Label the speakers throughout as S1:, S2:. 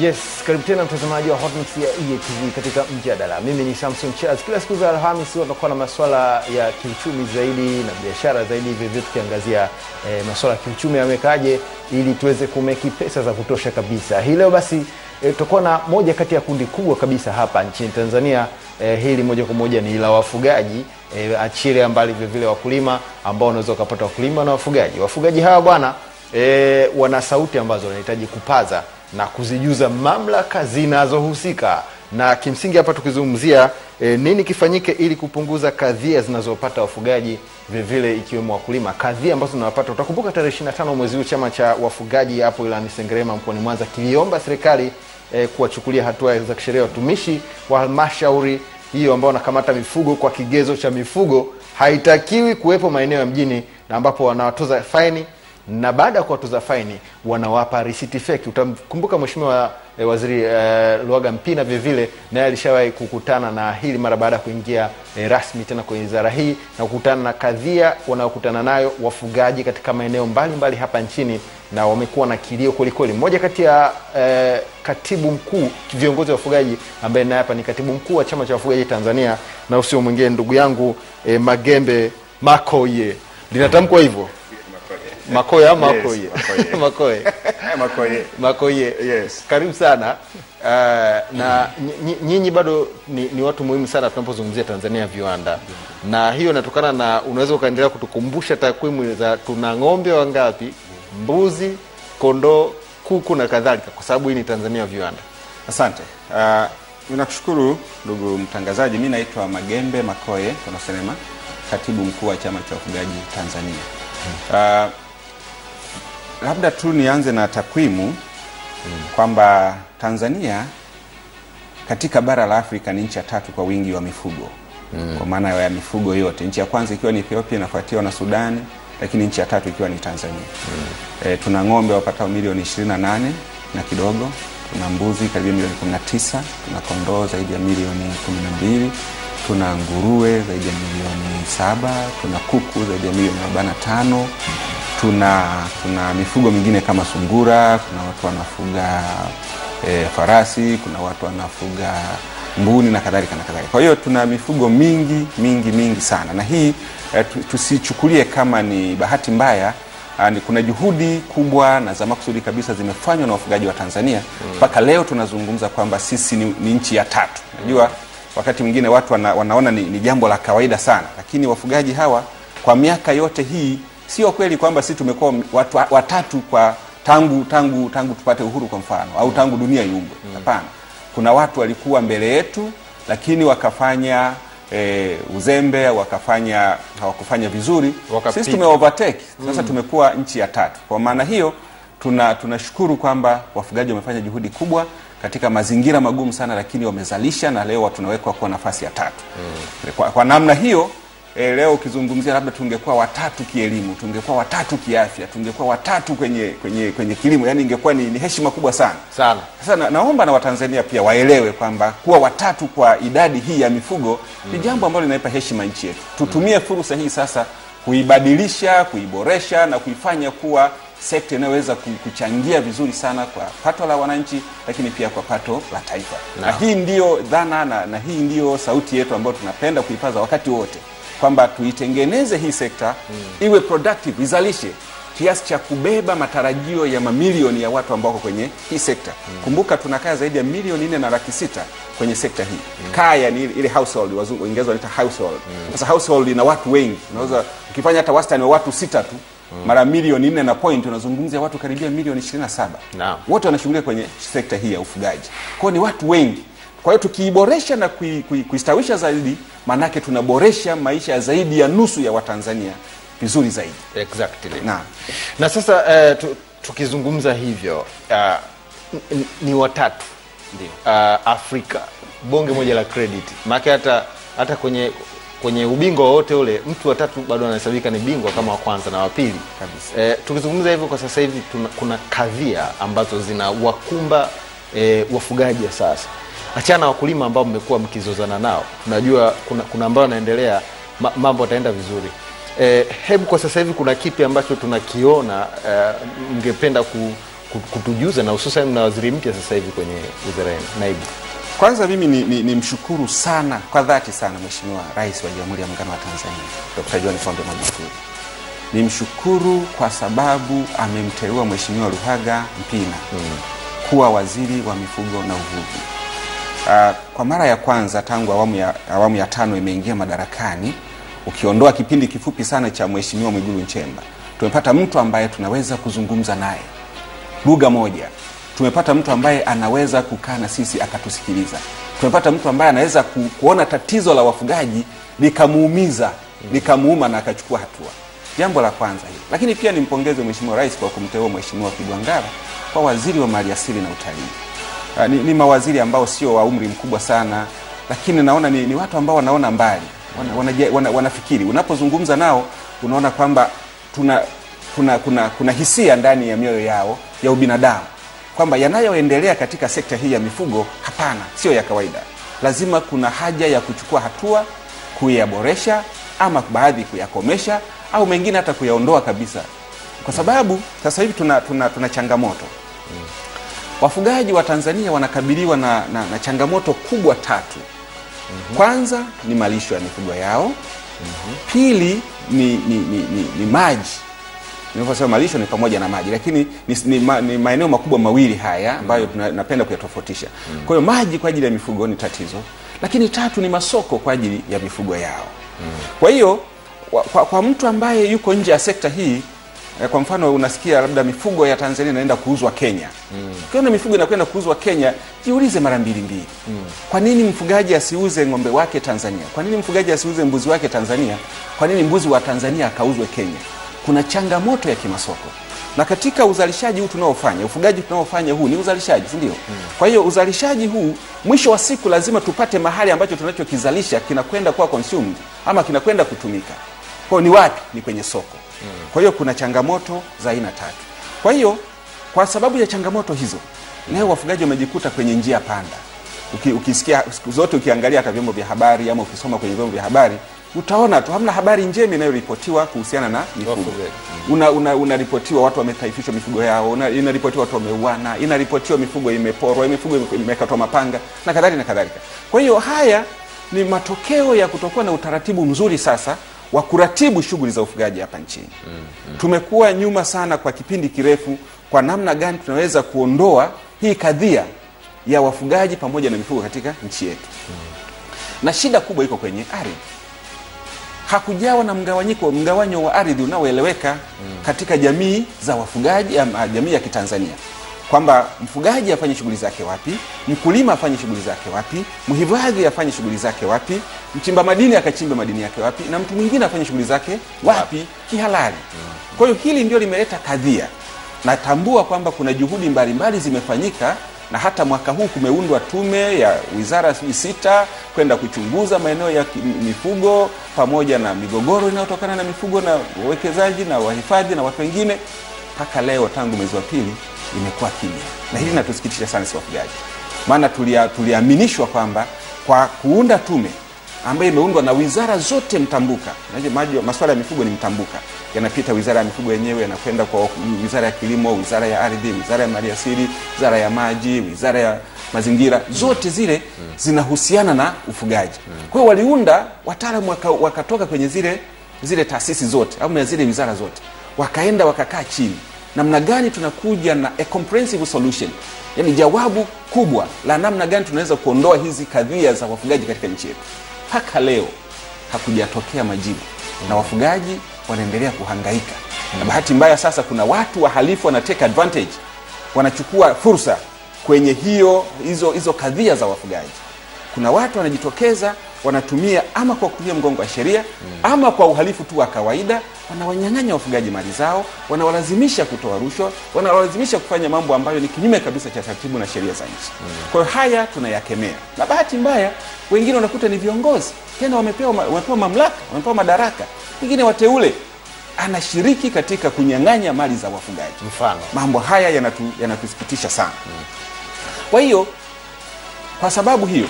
S1: Yes, karibu tena mtazamaji wa Hot Mix ya EATV katika mjadala. Mimi ni Samson Charles. Kila siku za Alhamisi tutakuwa na masuala ya kiuchumi zaidi na biashara zaidi, vivyo tukiangazia masuala ya kiuchumi yamekaje ili tuweze kumeki pesa za kutosha kabisa. Hii leo basi tutakuwa na moja kati ya kundi kubwa kabisa hapa nchini Tanzania. Hili moja kwa moja ni la wafugaji, achile mbali vile vile wakulima ambao unaweza kupata wakulima na wafugaji. Wafugaji hawa bwana wana sauti ambazo wanahitaji kupaza na kuzijuza mamlaka zinazohusika. Na kimsingi hapa tukizungumzia nini kifanyike ili kupunguza kadhia zinazopata wafugaji vile vile ikiwemo wakulima. Kadhia ambazo tunapata, utakumbuka tarehe 25 mwezi huu chama cha wafugaji hapo Ilani Sengerema mkoani Mwanza kiliomba serikali kuwachukulia hatua za kisheria watumishi wa halmashauri hiyo ambao wanakamata mifugo kwa kigezo cha mifugo haitakiwi kuwepo maeneo ya mjini, na ambapo wanawatoza faini, na baada ya kuwatoza faini wanawapa receipt fake. Utamkumbuka mheshimiwa waziri Luhaga Mpina vile vile naye alishawahi kukutana na hili mara baada ya kuingia rasmi tena kwenye wizara hii na kukutana na kadhia wanaokutana nayo wafugaji katika maeneo mbalimbali hapa nchini, na wamekuwa na kilio kweli kweli. Mmoja kati ya katibu mkuu viongozi wa wafugaji ambaye naye hapa ni katibu mkuu wa chama cha wafugaji Tanzania na usio mwingine ndugu yangu Magembe Makoye. Linatamkwa hivyo? Makoye ama Makoye? Yes, Makoye. Makoye. Yes. Karibu sana. Na nyinyi bado ni watu muhimu sana tunapozungumzia Tanzania viwanda. Na hiyo inatokana na, unaweza ukaendelea kutukumbusha takwimu za tuna ng'ombe wangapi, mbuzi, kondoo, kuku na kadhalika, kwa sababu hii ni Tanzania viwanda.
S2: Asante. Ninakushukuru ndugu mtangazaji. Mimi naitwa Magembe Makoye, tunasema katibu mkuu wa chama cha wafugaji Tanzania. Labda tu nianze na takwimu kwamba Tanzania katika bara la Afrika ni nchi ya 3 kwa wingi wa mifugo. Kwa maana ya mifugo yote, nchi ya kwanza ikiwa ni Ethiopia, inafuatiwa na Sudan, lakini nchi ya 3 ikiwa ni Tanzania. Tuna ng'ombe wapatao milioni 28 na kidogo, tuna mbuzi karibu milioni 19, tuna kondoo zaidi ya milioni 12, tuna nguruwe zaidi ya milioni 7, tuna kuku zaidi ya milioni 45. Tuna mifugo mingine kama sungura, kuna watu wanafuga farasi, kuna watu wanafuga mbuni na kadhalika na kadhalika. Kwa hiyo tuna mifugo mingi sana, na hii tusichukulie kama ni bahati mbaya. Kuna juhudi kubwa na za makusudi kabisa zimefanywa na wafugaji wa Tanzania mpaka leo tunazungumza kwamba sisi ni nchi ya 3. Najua wakati mwingine watu wanaona ni jambo la kawaida sana, lakini wafugaji hawa kwa miaka yote hii, sio kweli kwamba sisi tumekuwa watu watatu kwa tangu tupate uhuru kwa mfano, au tangu dunia iumbwe. Hapana. Kuna watu walikuwa mbele yetu lakini wakafanya uzembe, hawakufanya vizuri. Sisi tumeovertake. Sasa tumekuwa nchi ya 3. Kwa maana hiyo tunashukuru kwamba wafugaji wamefanya juhudi kubwa katika mazingira magumu sana, lakini wamezalisha, na leo tunawekwa kwa nafasi ya 3. Kwa namna hiyo leo ukizungumzia labda tungekuwa watatu kielimu, tungekuwa watatu kiafya, tungekuwa watatu kwenye kilimo, yani ingekuwa ni heshima kubwa sana. Sasa naomba na Watanzania pia waelewe kwamba kuwa watatu kwa idadi hii ya mifugo ni jambo ambalo linaipa heshima nchi yetu. Tutumie fursa hii sasa kuibadilisha, kuiboresha na kuifanya kuwa sekta inayoweza kuchangia vizuri sana kwa pato la wananchi, lakini pia kwa pato la taifa. Na hii ndio dhana na hii ndio sauti yetu ambayo tunapenda kuipaza wakati wote, kwamba tuitengeneze hii sekta iwe productive, izalishe kiasi cha kubeba matarajio ya mamilioni ya watu ambao kwenye hii sekta. Kumbuka tunakaa zaidi ya milioni 4.6 kwenye sekta hii. Kaya ni ile household, wazungu Waingereza wanaita household. Sasa household ina watu wengi. Unaweza ukifanya hata wastani wa watu 6 tu mara milioni 4 na point, unazungumzia watu karibia milioni 27. Wote wanashughulika kwenye sekta hii ya ufugaji. Kwa hiyo ni watu wengi. Kwa hiyo tukiiboresha na kuistawisha zaidi, manake tunaboresha maisha zaidi ya nusu ya Watanzania vizuri zaidi.
S1: Exactly. Na sasa tukizungumza hivyo ni watatu ndio Afrika, bonge moja la credit. Maana hata kwenye ubingwa wote ule mtu wa 3 bado anahesabika ni bingwa kama wa kwanza na wa pili kabisa. Tukizungumza hivyo kwa sasa hivi kuna kadhia ambazo zinawakumba wafugaji sasa. Achana wakulima ambao mmekuwa mkizozana nao. Tunajua kuna ambao wanaendelea mambo yataenda vizuri. Hebu kwa sasa hivi kuna kipi ambacho tunakiona mngependa kutujuza, na hususan na waziri mpya sasa hivi kwenye wizara yenu, naibu?
S2: Kwanza mimi ni mshukuru sana kwa dhati sana Mheshimiwa Rais wa Jamhuri ya Muungano wa Tanzania Dr. John Pombe Magufuli. Nimshukuru kwa sababu amemteua Mheshimiwa Luhaga Mpina kuwa waziri wa mifugo na uvuvi. Kwa mara ya kwanza tangu awamu ya 5 imeingia madarakani, ukiondoa kipindi kifupi sana cha Mheshimiwa Mwigulu Nchemba, tumepata mtu ambaye tunaweza kuzungumza naye lugha moja. Tumepata mtu ambaye anaweza kukaa na sisi akatusikiliza. Tumepata mtu ambaye anaweza kuona tatizo la wafugaji likamuumiza, likamuuma na akachukua hatua. Jambo la kwanza hilo. Lakini pia nimpongeze Mheshimiwa Rais kwa kumteua Mheshimiwa Kigwangalla kwa waziri wa maliasili na utalii. Ni mawaziri ambao sio wa umri mkubwa sana, lakini naona ni watu ambao wanaona mbali, wanafikiri. Unapozungumza nao unaona kwamba kuna hisia ndani ya mioyo yao ya ubinadamu, kwamba yanayoendelea katika sekta hii ya mifugo hapana, sio ya kawaida. Lazima kuna haja ya kuchukua hatua kuyaboresha, ama baadhi kuyakomesha, au mengine hata kuyaondoa kabisa. Kwa sababu sasa hivi tuna changamoto. Wafugaji wa Tanzania wanakabiliwa na changamoto kubwa 3. Kwanza ni malisho ya mifugo yao. Pili ni maji. Ninaposema malisho ni pamoja na maji, lakini ni maeneo makubwa mawili haya ambayo tunapenda kuyatofautisha. Kwa hiyo maji kwa ajili ya mifugo ni tatizo, lakini 3 ni masoko kwa ajili ya mifugo yao. Kwa hiyo kwa mtu ambaye yuko nje ya sekta hii, kwa mfano unasikia labda mifugo ya Tanzania inaenda kuuzwa Kenya. Ukiona mifugo inakwenda kuuzwa Kenya, jiulize mara mbili. Kwa nini mfugaji asiuze ng'ombe wake Tanzania? Kwa nini mfugaji asiuze mbuzi wake Tanzania? Kwa nini mbuzi wa Tanzania akauzwe Kenya? Kuna changamoto ya kimasoko. Na katika uzalishaji huu tunaofanya, ufugaji tunaofanya huu ni uzalishaji, si ndio? Kwa hiyo uzalishaji huu mwisho wa siku lazima tupate mahali ambacho tunachokizalisha kinakwenda kuwa consumed ama kinakwenda kutumika. Kwa hiyo ni wapi? Ni kwenye soko. Kwa hiyo kuna changamoto za aina 3. Kwa hiyo kwa sababu ya changamoto hizo, leo wafugaji wamejikuta kwenye njia panda. Ukisikia siku zote, ukiangalia hata vyombo vya habari ama ukisoma kwenye vyombo vya habari, utaona tu hamna habari njema inayoripotiwa kuhusiana na mifugo. Unaripotiwa watu wametaifishwa mifugo yao, inaripotiwa watu wameuana, inaripotiwa mifugo imeporwa, mifugo imekatwa mapanga na kadhalika na kadhalika. Kwa hiyo haya ni matokeo ya kutokuwa na utaratibu mzuri sasa wa kuratibu shughuli za ufugaji hapa nchini. Tumekuwa nyuma sana kwa kipindi kirefu kwa namna gani tunaweza kuondoa hii kadhia ya wafugaji pamoja na mifugo katika nchi yetu. Na shida kubwa iko kwenye ardhi. Hakujawa na mgawanyo wa ardhi unaoeleweka katika jamii za wafugaji ama jamii ya Kitanzania, kwamba mfugaji afanye shughuli zake wapi, mkulima afanye shughuli zake wapi, mhifadhi afanye shughuli zake wapi, mchimba madini akachimbe madini yake wapi, na mtu mwingine afanye shughuli zake wapi kihalali. Kwa hiyo hili ndio limeleta kadhia. Natambua kwamba kuna juhudi mbalimbali zimefanyika, na hata mwaka huu kumeundwa tume ya wizara 6 kwenda kuchunguza maeneo ya mifugo pamoja na migogoro inayotokana na mifugo na wawekezaji na wahifadhi na watu wengine. Mpaka leo tangu mwezi wa pili imekuwa kimya, na hili linatusikitisha sana sisi wafugaji. Maana tuliaminishwa kwamba kwa kuunda tume ambayo imeundwa na wizara zote mtambuka. Masuala ya mifugo ni mtambuka. Yanapita wizara ya mifugo yenyewe, yanakwenda kwa wizara ya kilimo, wizara ya ardhi, wizara ya maliasili, wizara ya maji, wizara ya mazingira. Zote zile zinahusiana na ufugaji. Kwa hiyo waliunda wataalamu wakatoka kwenye zile taasisi zote au na zile wizara zote. Wakaenda wakakaa chini. Namna gani tunakuja na a comprehensive solution? Yaani jawabu kubwa la namna gani tunaweza kuondoa hizi kadhia za wafugaji katika nchi yetu. Mpaka leo hakujatokea majibu. Na wafugaji wanaendelea kuhangaika. Na bahati mbaya sasa kuna watu wahalifu wanateka advantage. Wanachukua fursa kwenye hizo kadhia za wafugaji. Kuna watu wanajitokeza, wanatumia ama kwa kutumia mgongo wa sheria ama kwa uhalifu tu wa kawaida, wanawanyang'anya wafugaji mali zao, wanawalazimisha kutoa rushwa, wanawalazimisha kufanya mambo ambayo ni kinyume kabisa cha taratibu na sheria za nchi. Kwa hiyo haya tunayakemea. Na bahati mbaya wengine wanakuta ni viongozi, tena wamepewa mamlaka, wamepewa madaraka, wengine wateule, anashiriki katika kunyang'anya mali za wafugaji.
S1: Mfano
S2: mambo haya yanatusikitisha sana. Kwa hiyo kwa sababu hiyo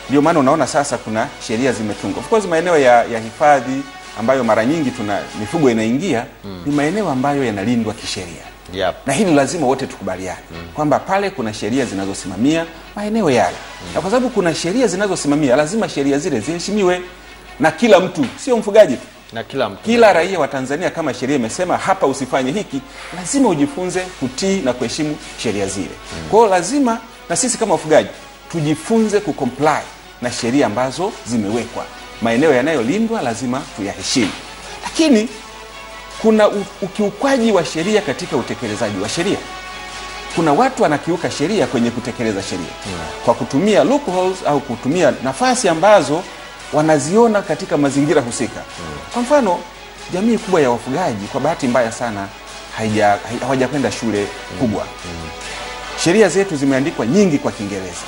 S2: ndio maana unaona sasa kuna sheria zimetungwa. Of course maeneo ya hifadhi ambayo mara nyingi tuna mifugo inaingia ni maeneo ambayo yanalindwa kisheria. Na hili lazima wote tukubaliane kwamba pale kuna sheria zinazosimamia maeneo yale. Na kwa sababu kuna sheria zinazosimamia, lazima sheria zile ziheshimiwe na kila mtu, sio mfugaji tu.
S1: Na kila mtu.
S2: Kila raia wa Tanzania, kama sheria imesema hapa usifanye hiki, lazima ujifunze kutii na kuheshimu sheria zile. Kwa hiyo lazima na sisi kama wafugaji tujifunze kucomply na sheria ambazo zimewekwa. Maeneo yanayolindwa lazima tuyaheshimu. Lakini kuna ukiukwaji wa sheria katika utekelezaji wa sheria. Kuna watu wanakiuka sheria kwenye kutekeleza sheria kwa kutumia loopholes au kutumia nafasi ambazo wanaziona katika mazingira husika. Kwa mfano, jamii kubwa ya wafugaji kwa bahati mbaya sana hawajakwenda shule kubwa. Sheria zetu zimeandikwa nyingi kwa Kiingereza.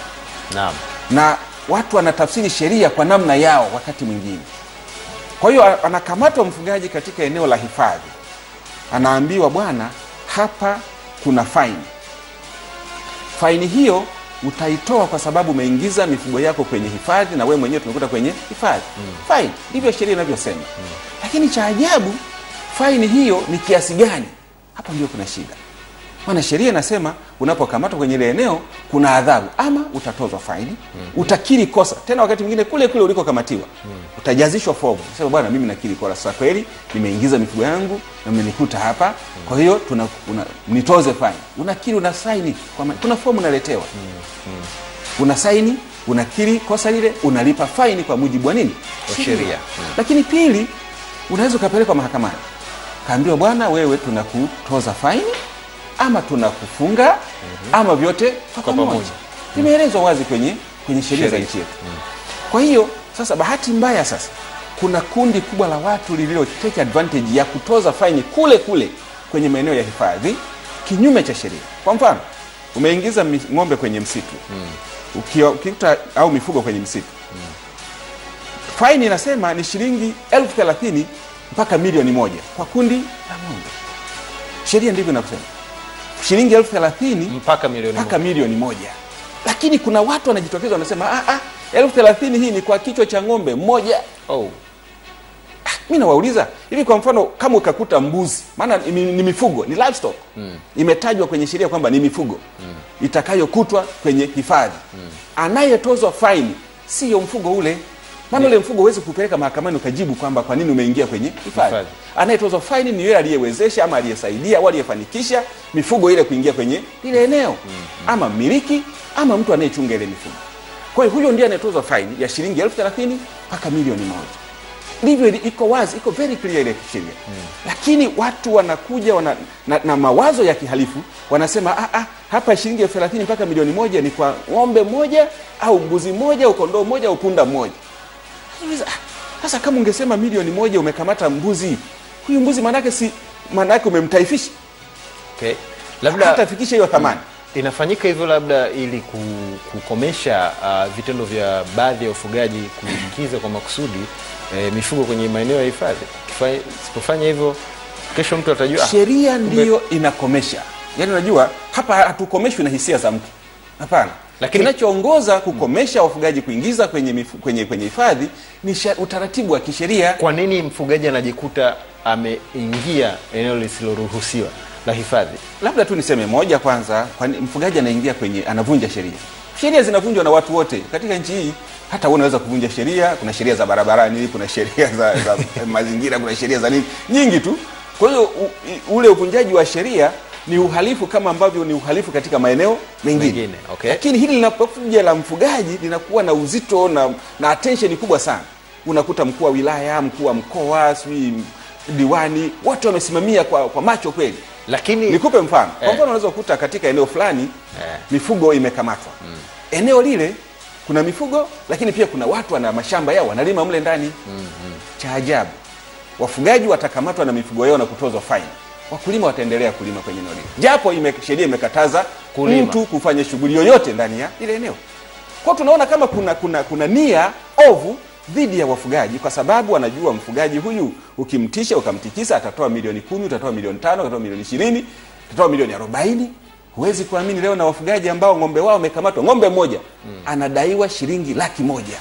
S1: Naam. Na
S2: watu wanatafsiri sheria kwa namna yao wakati mwingine. Kwa hiyo anakamatwa mfugaji katika eneo la hifadhi, anaambiwa bwana, hapa kuna faini. Faini hiyo utaitoa kwa sababu umeingiza mifugo yako kwenye hifadhi na wewe mwenyewe tumekuta kwenye hifadhi. Faini, ndivyo sheria inavyosema. Lakini cha ajabu, faini hiyo ni kiasi gani? Hapa ndio kuna shida. Maana sheria inasema unapokamatwa kwenye ile eneo kuna adhabu, ama utatozwa faini, utakiri kosa. Tena wakati mwingine kule kule ulikokamatiwa, utajazishwa fomu. Sema bwana, mimi nakiri kosa kweli, nimeingiza mifugo yangu na mmenikuta hapa. Kwa hiyo nitoze faini. Unakiri, una saini, kuna fomu unaletewa. Una saini, unakiri kosa lile, unalipa faini kwa mujibu wa nini?
S1: Sheria.
S2: Lakini pili, unaweza kupelekwa mahakamani. Kaambiwa bwana, wewe tunakutoza faini ama tunakufunga ama vyote kwa pamoja. Imeelezwa wazi kwenye sheria za nchi yetu. Kwa hiyo sasa, bahati mbaya sasa kuna kundi kubwa la watu lililo take advantage ya kutoza faini kule kule kwenye maeneo ya hifadhi kinyume cha sheria. Kwa mfano, umeingiza ng'ombe kwenye msitu. Ukikuta au mifugo kwenye msitu. Faini inasema ni shilingi 30,000 mpaka 1,000,000 kwa kundi la ng'ombe. Sheria ndivyo inavyosema. Shilingi 30,000
S1: mpaka
S2: 1,000,000. Lakini kuna watu wanajitokeza wanasema 30,000 hii ni kwa kichwa cha ng'ombe mmoja. Mimi nawauliza, hivi kwa mfano kama ukakuta mbuzi, maana ni mifugo, ni livestock. Imetajwa kwenye sheria kwamba ni mifugo itakayokutwa kwenye hifadhi. Anayetozwa faini sio mfugo ule. Maana ule mfugo huwezi kupeleka mahakamani ukajibu kwamba kwa nini umeingia kwenye hifadhi. Anayetozwa faini ni yule aliyewezesha ama aliyesaidia au aliyefanikisha mifugo ile kuingia kwenye ile eneo. Ama mmiliki ama mtu anayechunga ile mifugo. Kwa hiyo huyo ndiye anayetozwa faini ya shilingi 30,000 mpaka 1,000,000. Ndivyo iko wazi, iko very clear ile sheria. Lakini watu wanakuja na mawazo ya kihalifu, wanasema hapa shilingi 30,000 mpaka 1,000,000 ni kwa ng'ombe moja au mbuzi moja au kondoo moja au punda moja. Sasa kama ungesema 1,000,000 umekamata mbuzi, huyu mbuzi manake umemtaifisha.
S1: Okay. Labda
S2: hatafikisha hiyo thamani.
S1: Inafanyika hivyo labda ili kukomesha vitendo vya baadhi ya ufugaji kuingiza kwa makusudi mifugo kwenye maeneo ya hifadhi. Sipofanya hivyo, kesho mtu atajua
S2: sheria ndiyo inakomesha. Yaani unajua hapa hatukomeshwi na hisia za mtu. Hapana. Lakini kinachoongoza kukomesha wafugaji kuingiza kwenye hifadhi ni utaratibu wa kisheria.
S1: Kwa nini mfugaji anajikuta ameingia eneo lisiloruhusiwa la hifadhi?
S2: Labda tu niseme moja kwanza, kwa mfugaji anaingia anavunja sheria. Sheria zinavunjwa na watu wote katika nchi hii. Hata wewe unaweza kuvunja sheria. Kuna sheria za barabarani, kuna sheria za mazingira, kuna sheria za nini nyingi tu. Kwa hiyo ule uvunjaji wa sheria ni uhalifu kama ambavyo ni uhalifu katika maeneo mengine.
S1: Okay.
S2: Lakini hili linapokuja la mfugaji linakuwa na uzito na attention kubwa sana. Unakuta mkuu wa wilaya, mkuu wa mkoa, diwani, wote wamesimamia kwa macho kweli.
S1: Lakini
S2: nikupe mfano. Kwa mfano unaweza kukuta katika eneo fulani mifugo imekamatwa. Eneo lile kuna mifugo, lakini pia kuna watu wana mashamba yao wanalima mle ndani. Cha ajabu, wafugaji watakamatwa na mifugo yao na kutozwa faini. Wakulima wataendelea kulima kwenye eneo lile. Japo sheria imekataza mtu kufanya shughuli yoyote ndani ya ile eneo. Kwa tunaona kama kuna nia ovu dhidi ya wafugaji, kwa sababu wanajua mfugaji huyu ukimtisha ukamtikisa atatoa 10,000,000, utatoa 5,000,000, utatoa 20,000,000, utatoa 40,000,000. Huwezi kuamini leo na wafugaji ambao ng'ombe wao wamekamatwa, ng'ombe mmoja anadaiwa shilingi 100,000.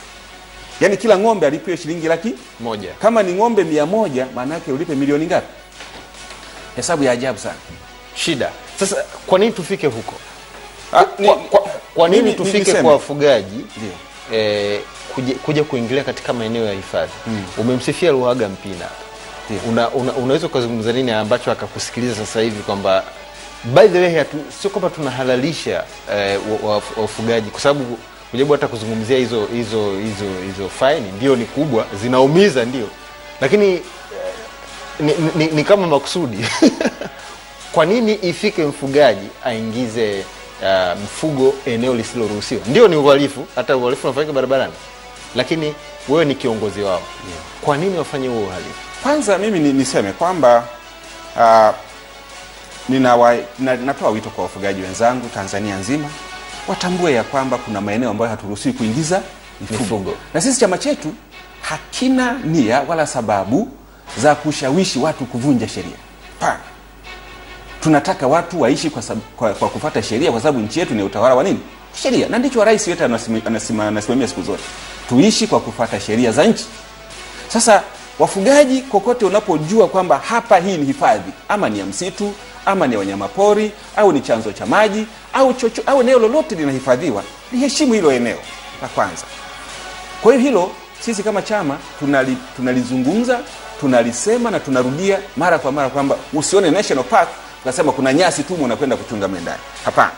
S2: Yaani kila ng'ombe alipiwe shilingi 100,000. Kama ni ng'ombe 100, maana yake ulipe milioni ngapi? Hesabu ya ajabu sana.
S1: shida. Sasa kwa nini tufike huko? Kwa nini tufike kwa wafugaji kuja kuingilia katika maeneo ya hifadhi? Umemsifia Luhaga Mpina. Unaweza kuzungumza nini ambacho akakusikiliza sasa hivi kwamba by the way sio kwamba tunahalalisha wafugaji, kwa sababu kujabu hata kuzungumzia hizo faini ndio ni kubwa, zinaumiza ndio, lakini ni kama makusudi. Kwa nini ifike mfugaji aingize mfugo eneo lisiloruhusiwa? Ndio ni uhalifu, hata uhalifu unafanyika barabarani, lakini wewe ni kiongozi wao. Kwa nini wafanye huo uhalifu?
S2: Kwanza mimi niseme kwamba natoa wito kwa wafugaji wenzangu Tanzania nzima watambue ya kwamba kuna maeneo ambayo haturuhusiwi kuingiza mifugo. Na sisi chama chetu hakina nia wala sababu za kushawishi watu kuvunja sheria. Tunataka watu waishi kwa kufuata sheria, kwa sababu nchi yetu ni utawala wa nini? Sheria. Na ndicho rais wetu anasimamia siku zote. Tuishi kwa kufuata sheria za nchi. Sasa wafugaji kokote unapojua kwamba hapa hii ni hifadhi, ama ni ya msitu, ama ni wanyamapori, au ni chanzo cha maji, au eneo lolote linahifadhiwa, liheshimu hilo eneo la kwanza. Kwa hiyo hilo sisi kama chama tunalizungumza, tunalisema na tunarudia mara kwa mara kwamba usione national park unasema kuna nyasi tu unakwenda kuchunga mendani. Hapana.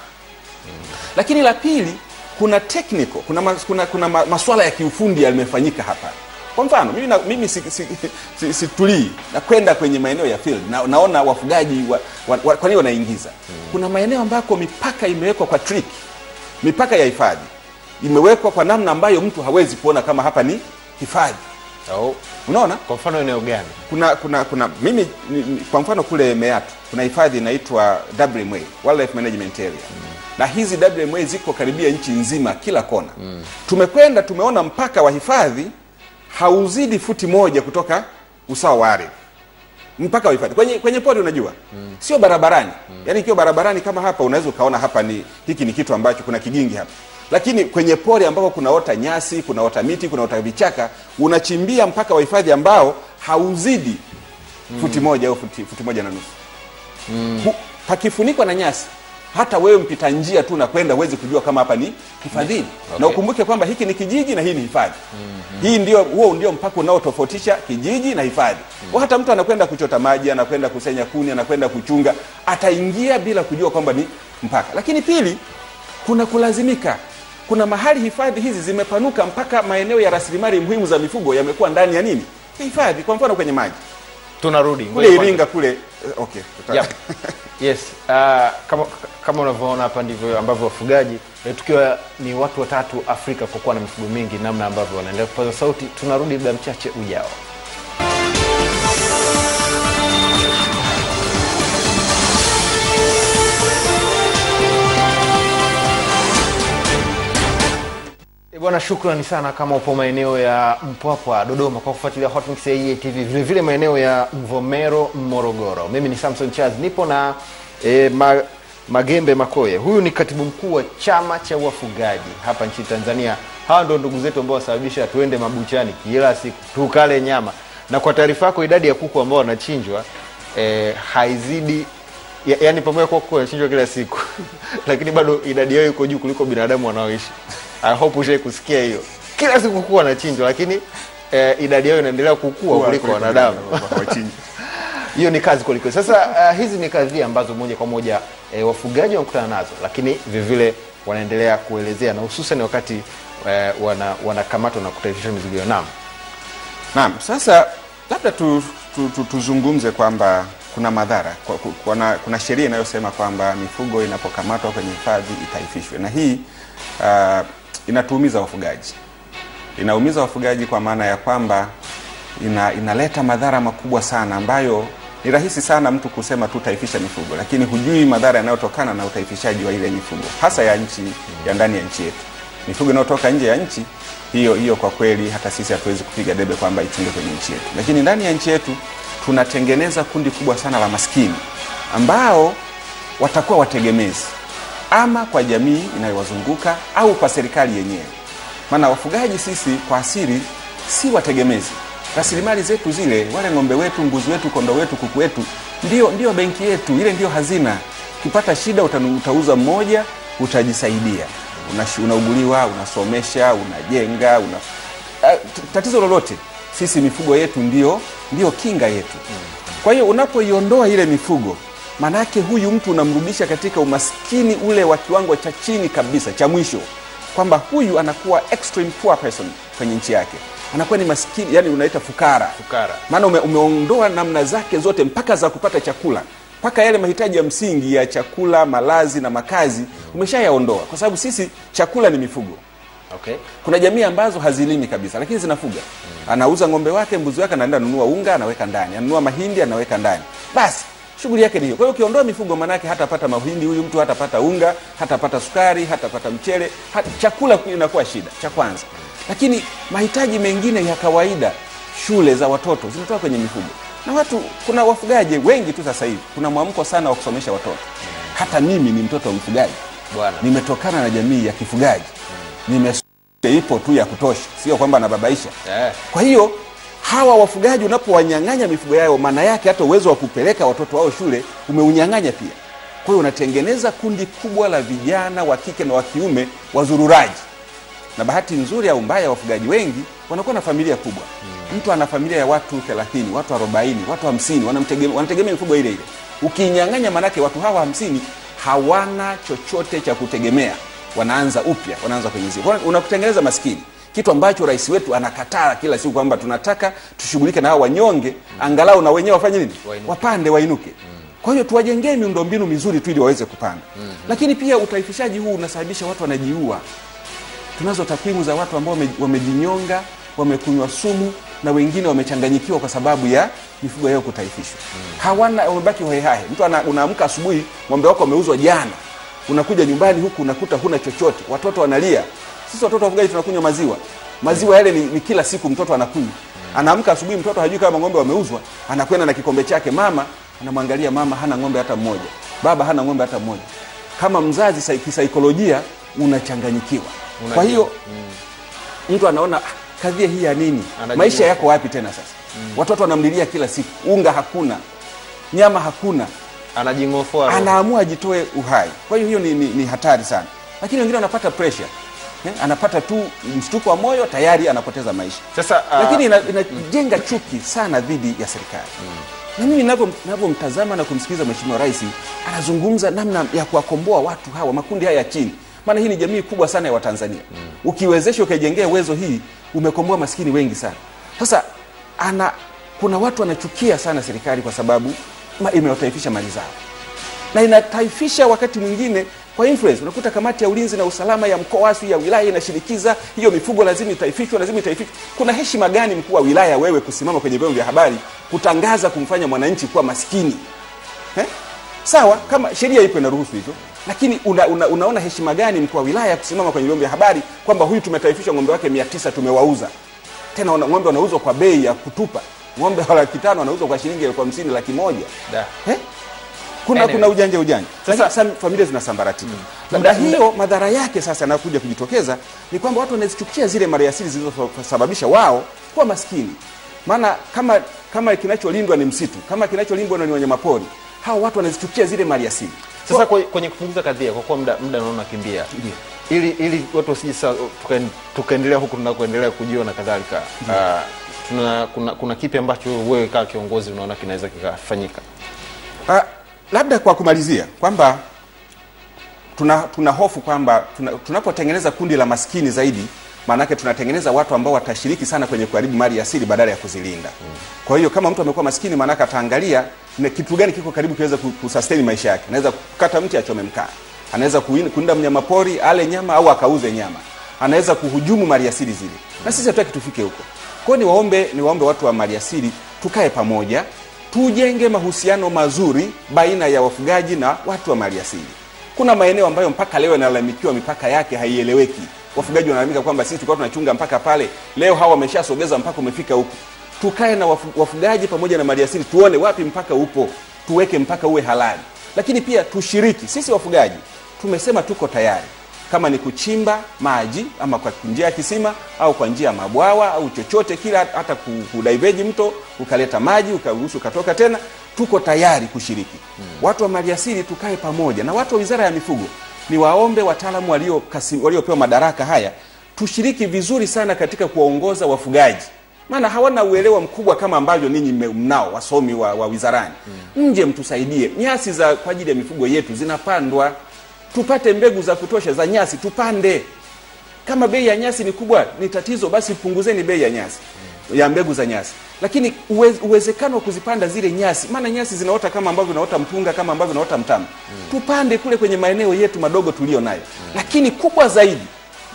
S2: Lakini la pili, kuna technical, kuna masuala ya kiufundi yamefanyika hapa. Kwa mfano, mimi situlii na kwenda kwenye maeneo ya field naona wafugaji kwa nini wanaingiza. Kuna maeneo ambako mipaka imewekwa kwa trick. Mipaka ya hifadhi imewekwa kwa namna ambayo mtu hawezi kuona kama hapa ni hifadhi. Unaona?
S1: Kwa mfano eneo gani?
S2: Kuna mimi kwa mfano kule Meatu kuna hifadhi inaitwa WMA, Wildlife Management Area. Na hizi WMA ziko karibia nchi nzima kila kona. Tumekwenda tumeona mpaka wa hifadhi hauzidi futi 1 kutoka usawa wa ardhi. Mpaka wa hifadhi kwenye pori unajua. Sio barabarani. Yaani ikiwa barabarani kama hapa unaweza ukaona hapa hiki ni kitu ambacho kuna kigingi hapa. Lakini kwenye pori ambako kunaota nyasi, kunaota miti, kunaota vichaka, unachimbia mpaka wa hifadhi ambao hauzidi futi 1 au futi 1.5. Pakifunikwa na nyasi, hata wewe mpita njia tu unakwenda huwezi kujua kama hapa ni hifadhi. Na ukumbuke kwamba hiki ni kijiji na hii ni hifadhi. Huo ndio mpaka unaotofautisha kijiji na hifadhi. Hata mtu anakwenda kuchota maji, anakwenda kusenya kuni, anakwenda kuchunga, ataingia bila kujua kwamba ni mpaka. Lakini pili, kuna kulazimika. Kuna mahali hifadhi hizi zimepanuka mpaka maeneo ya rasilimali muhimu za mifugo yamekuwa ndani ya nini? Hifadhi. Kwa mfano kwenye maji.
S1: Tunarudi
S2: kule Iringa kule. Okay.
S1: Yes. Kama unavyoona hapa ndivyo ambavyo wafugaji tukiwa ni watu watatu Afrika kwa kuwa na mifugo mingi, namna ambavyo wanaendelea kupaza sauti. Tunarudi muda mchache ujao. Bwana, shukrani sana kama upo maeneo ya Mpwapwa, Dodoma kwa kufuatilia Hot Mix ya EA TV, vile vile maeneo ya Mvomero, Morogoro. Mimi ni Samson Charles, nipo na Magembe Makoye. Huyu ni katibu mkuu wa chama cha wafugaji hapa nchini Tanzania. Hawa ndio ndugu zetu ambao wasababisha tuende mabuchani kila siku tukale nyama. Na kwa taarifa yako, idadi ya kuku ambao wanachinjwa haizidi yani pamoja kwa kuku wanachinjwa kila siku lakini bado idadi yao iko juu kuliko binadamu wanaoishi. I hope ushawahi kusikia hiyo. Kila siku kuku wanachinjwa lakini idadi yao inaendelea kukua kuliko wanadamu. Hiyo ni kazi kuliko. Sasa hizi ni kazi ambazo moja kwa moja wafugaji wanakutana nazo, lakini vile vile wanaendelea kuelezea, na hususan wakati wanakamatwa na kutaifishwa mizigo yao.
S2: Naam, sasa labda tuzungumze kwamba kuna madhara. Kuna sheria inayosema kwamba mifugo inapokamatwa kwenye hifadhi itaifishwe. Na hii inatuumiza wafugaji. Inaumiza wafugaji kwa maana ya kwamba inaleta madhara makubwa sana ambayo ni rahisi sana mtu kusema tu taifisha mifugo, lakini hujui madhara yanayotokana na utaifishaji wa ile mifugo, hasa ya nchi ya ndani ya nchi yetu. Mifugo inayotoka nje ya nchi hiyo kwa kweli hata sisi hatuwezi kupiga debe kwamba ichunge kwenye nchi yetu. Lakini ndani ya nchi yetu tunatengeneza kundi kubwa sana la maskini ambao watakuwa wategemezi ama kwa jamii inayowazunguka au kwa serikali yenyewe. Maana wafugaji sisi kwa asili si wategemezi. Rasilimali zetu zile, wale ng'ombe wetu, mbuzi wetu, kondoo wetu, kuku wetu, ndio benki yetu, ile ndio hazina. Ukipata shida utauza mmoja, utajisaidia. Unauguliwa, unasomesha, unajenga, tatizo lolote. Sisi mifugo yetu ndio kinga yetu. Kwa hiyo unapoiondoa ile mifugo, manake huyu mtu unamrudisha katika umaskini ule wa kiwango cha chini kabisa, cha mwisho. Kwamba huyu anakuwa extreme poor person kwenye nchi yake. Anakuwa ni maskini, yani unaita fukara. Maana umeondoa namna zake zote mpaka za kupata chakula. Mpaka yale mahitaji ya msingi ya chakula, malazi na makazi umeshayaondoa. Kwa sababu sisi chakula ni mifugo.
S1: Okay.
S2: Kuna jamii ambazo hazilimi kabisa lakini zinafuga. Anauza ng'ombe wake, mbuzi wake, anaenda nunua unga, anaweka ndani. Anunua mahindi, anaweka ndani. Basi shughuli yake ni hiyo. Kwa hiyo ukiondoa mifugo, maana yake hatapata mahindi huyu mtu, hatapata unga, hatapata sukari, hatapata mchele, chakula inakuwa shida cha kwanza. Lakini mahitaji mengine ya kawaida, shule za watoto zinatoka kwenye mifugo. Na kuna wafugaji wengi tu sasa hivi. Kuna mwamko sana wa kusomesha watoto. Hata mimi ni mtoto wa mfugaji.
S1: Bwana.
S2: Nimetokana na jamii ya kifugaji. Ipo tu ya kutosha, sio kwamba anababaisha. Kwa hiyo hawa wafugaji unapowanyang'anya mifugo yao, maana yake hata uwezo wa kupeleka watoto wao shule umeunyang'anya pia. Kwa hiyo unatengeneza kundi kubwa la vijana wa kike na wa kiume wazururaji. Na bahati nzuri au mbaya, wafugaji wengi wanakuwa na familia kubwa. Mtu ana familia ya watu 30, watu 40, watu 50, wanategemea mifugo ile ile. Ukinyang'anya, maana yake watu hawa 50 hawana chochote cha kutegemea. Wanaanza upya, wanaanza kwenye zio. Unakutengeneza maskini. Kitu ambacho rais wetu anakataa kila siku kwamba tunataka tushughulike na hao wanyonge, angalau na wenyewe wafanye nini? Wapande, wainuke. Kwa hiyo tuwajengee miundombinu mizuri tu ili waweze kupanda. Lakini pia utaifishaji huu unasababisha watu wanajiua. Tunazo takwimu za watu ambao wamejinyonga, wamekunywa sumu na wengine wamechanganyikiwa kwa sababu ya mifugo yao kutaifishwa. Hawana, wamebaki hohehahe. Mtu unaamka asubuhi, ng'ombe wako ameuzwa jana. Unakuja nyumbani huku unakuta huna chochote. Watoto wanalia. Sisi watoto wafugaji tunakunywa maziwa. Maziwa yale ni kila siku mtoto anakunywa. Anaamka asubuhi, mtoto hajui kama ng'ombe wameuzwa, anakwenda na kikombe chake. Mama anamwangalia, mama hana ng'ombe hata mmoja. Baba hana ng'ombe hata mmoja. Kama mzazi kisaikolojia unachanganyikiwa. Kwa hiyo mtu anaona kadhia hii ya nini? Maisha yako wapi tena sasa? Watoto wanamlilia kila siku. Unga hakuna. Nyama hakuna.
S1: Anajingofoa.
S2: Anaamua ajitoe uhai. Kwa hiyo ni hatari sana. Lakini wengine wanapata pressure. Anapata tu mshtuko wa moyo, tayari anapoteza maisha.
S1: Sasa
S2: lakini inajenga chuki sana dhidi ya serikali. Na mimi ninavyomtazama na kumsikiliza Mheshimiwa Rais, anazungumza namna ya kuwakomboa watu hawa, makundi haya ya chini. Maana hii ni jamii kubwa sana ya Watanzania. Ukiwezesha ukajengea uwezo hii, umekomboa maskini wengi sana. Sasa kuna watu wanachukia sana serikali kwa sababu imewataifisha mali zao. Na inataifisha wakati mwingine kwa influence. Unakuta kamati ya ulinzi na usalama ya mkoa ya wilaya inashirikiza hiyo mifugo lazima itaifishwe, lazima itaifishwe. Kuna heshima gani mkuu wa wilaya wewe kusimama kwenye vyombo vya habari kutangaza kumfanya mwananchi kuwa maskini? Sawa, kama sheria ipo inaruhusu hivyo, lakini unaona heshima gani mkuu wa wilaya kusimama kwenye vyombo vya habari kwamba huyu tumetaifisha ng'ombe wake 900 tumewauza. Tena ng'ombe wanauzwa kwa bei ya kutupa. Ng'ombe wa 500 wanauzwa kwa shilingi 50,000, 100,000. Kuna ujanja. Sasa familia zinasambaratika. Na hiyo madhara yake sasa yanakuja kujitokeza ni kwamba watu wanazichukia zile maliasili zilizosababisha wao kuwa maskini. Maana kama kinacholindwa ni msitu, kama kinacholindwa ni wanyamapori, hao watu wanazichukia zile maliasili.
S1: Sasa kwenye kupunguza kadhia, kwa kuwa muda naona kimbia. Ili watu wasije tukaendelea huku tunakoendelea kujua na kadhalika. Kuna kipi ambacho wewe kama kiongozi unaona kinaweza kikafanyika?
S2: Labda kwa kumalizia kwamba tuna hofu kwamba tunapotengeneza kundi la maskini zaidi, maana yake tunatengeneza watu ambao watashiriki sana kwenye kuharibu mali asili badala ya kuzilinda. Kwa hiyo kama mtu amekuwa maskini, maana yake ataangalia ni kitu gani kiko karibu kiweza kusustain maisha yake. Anaweza kukata mti achome mkaa. Anaweza kuinda mnyama pori ale nyama au akauze nyama. Anaweza kuhujumu mali asili zile. Na sisi hatutaki tufike huko. Kwa hiyo niwaombe watu wa mali asili tukae pamoja, tujenge mahusiano mazuri baina ya wafugaji na watu wa mali asili. Kuna maeneo ambayo mpaka leo yanalalamikiwa mipaka yake haieleweki. Wafugaji wanalalamika kwamba sisi tulikuwa tunachunga mpaka pale, leo hawa wameshasogeza mpaka umefika huko. Tukae na wafugaji pamoja na mali asili, tuone wapi mpaka upo, tuweke mpaka uwe halali. Lakini pia tushiriki. Sisi wafugaji tumesema tuko tayari. kama ni kuchimba maji ama kwa njia ya kisima au kwa njia ya mabwawa au chochote kila, hata kudaiveji mto ukaleta maji ukaruhusu ukatoka tena, tuko tayari kushiriki. Watu wa maliasili tukae pamoja na watu wa Wizara ya Mifugo, ni waombe wataalamu waliopewa madaraka haya tushiriki vizuri sana katika kuwaongoza wafugaji, maana hawana uelewa mkubwa kama ambavyo ninyi mnao wasomi wa wizarani. Nje mtusaidie, nyasi kwa ajili ya mifugo yetu zinapandwa, tupate mbegu za kutosha za nyasi tupande. Kama bei ya nyasi ni kubwa ni tatizo, basi punguzeni bei ya nyasi ya mbegu za nyasi, lakini uwezekano wa kuzipanda zile nyasi, maana nyasi zinaota kama ambavyo zinaota mpunga, kama ambavyo zinaota mtama, tupande kule kwenye maeneo yetu madogo tulio nayo. Lakini kubwa zaidi,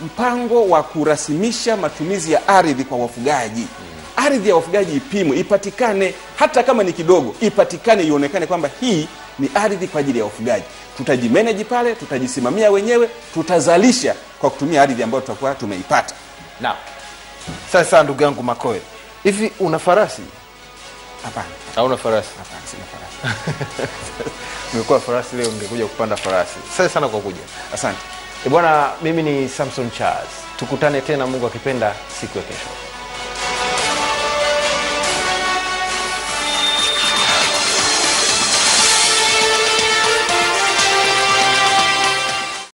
S2: mpango wa kurasimisha matumizi ya ardhi kwa wafugaji. Ardhi ya wafugaji ipimwe, ipatikane, hata kama ni kidogo ipatikane, ionekane kwamba hii ni ardhi kwa ajili ya wafugaji. Tutajimanage pale, tutajisimamia wenyewe, tutazalisha kwa kutumia ardhi ambayo tutakuwa tumeipata.
S1: Naam. Sasa ndugu yangu Makoe, hivi una farasi?
S2: Hapana.
S1: Hauna farasi?
S2: Hapana, sina farasi.
S1: Ungekuwa farasi leo ungekuja kupanda farasi. Asante sana kwa kuja.
S2: Asante.
S1: Bwana, mimi ni Samson Charles. Tukutane tena Mungu akipenda siku ya kesho.